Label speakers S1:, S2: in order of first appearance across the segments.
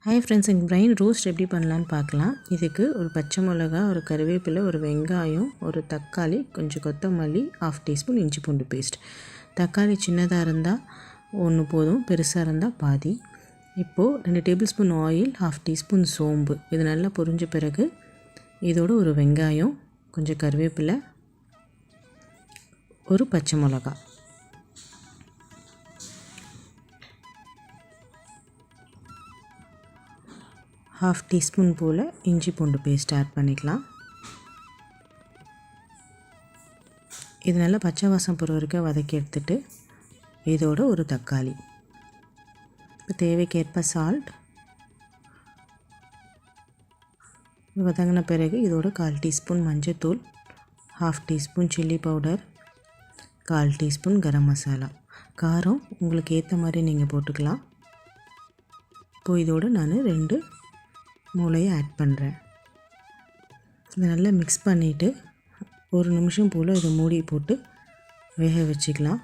S1: Hi friends, எங்கள் brain roast எப்படி பண்ணலான்னு பார்க்கலாம். இதுக்கு ஒரு பச்சை மிளகா, ஒரு கருவேப்பிலை, ஒரு வெங்காயம், ஒரு தக்காளி, கொஞ்சம் கொத்தமல்லி, 1/2 டீஸ்பூன் இஞ்சி பூண்டு பேஸ்ட். தக்காளி சின்னதாக இருந்தால் 1 போதும், பெருசாக இருந்தால் பாதி. இப்போது 2 டேபிள் ஸ்பூன் ஆயில், 1/2 டீஸ்பூன் சோம்பு. இது நல்லா பொரிஞ்ச பிறகு இதோட ஒரு வெங்காயம், கொஞ்சம் கருவேப்பிலை, ஒரு பச்சை மிளகா, ½ டீஸ்பூன் போல் இஞ்சி பூண்டு பேஸ்ட் ஆட் பண்ணிக்கலாம். இது நல்லா பச்சை வாசம் போகிற வரைக்கும் வதக்கி எடுத்துட்டு இதோட ஒரு தக்காளி, தேவைக்கேற்ப சால்ட். வதங்கின பிறகு இதோட 1/4 டீஸ்பூன் மஞ்சள்தூள், 1/2 teaspoon chilli powder, 1/4 teaspoon garam masala. காரம் உங்களுக்கு ஏற்ற மாதிரி நீங்கள் போட்டுக்கலாம். இப்போது இதோடு நான் 2 மூளையை ஆட் பண்ணுறேன். இதை நல்லா மிக்ஸ் பண்ணிவிட்டு 1 நிமிஷம் போல் இதை மூடி போட்டு வேக வச்சுக்கலாம்.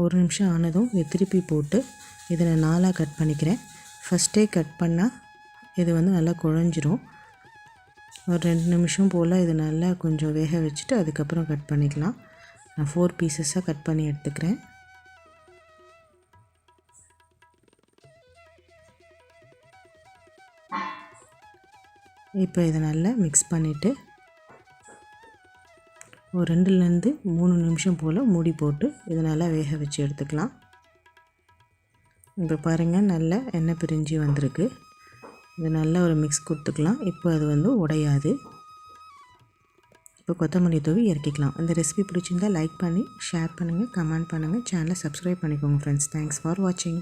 S1: 1 நிமிஷம் ஆனதும் இதை திருப்பி போட்டு இதை நான் 4ஆக கட் பண்ணிக்கிறேன். ஃபஸ்ட்டே கட் பண்ணால் இது நல்லா குழஞ்சிரும். ஒரு 2 நிமிஷம் போல் இது நல்லா கொஞ்சம் வேக வச்சுட்டு அதுக்கப்புறம் கட் பண்ணிக்கலாம். நான் 4 பீசஸாக கட் பண்ணி எடுத்துக்கிறேன். இப்போ இதை நல்லா மிக்ஸ் பண்ணிவிட்டு ஒரு 2லேருந்து 3 நிமிஷம் போல் மூடி போட்டு இதை நல்லா வேக வச்சு எடுத்துக்கலாம். இப்போ பாருங்கள், நல்லா எண்ணெய் பிரிஞ்சு வந்திருக்கு. இது நல்லா ஒரு மிக்ஸ் கொடுத்துக்கலாம். இப்போ அது உடையாது. இப்போ கொத்தமல்லி தூவி இறக்கிக்கலாம். இந்த ரெசிபி பிடிச்சிருந்தால் லைக் பண்ணி ஷேர் பண்ணுங்கள், கமெண்ட் பண்ணுங்கள், சேனலை சப்ஸ்கிரைப் பண்ணிக்கோங்க ஃப்ரெண்ட்ஸ். தேங்க்ஸ் ஃபார் வாட்சிங்.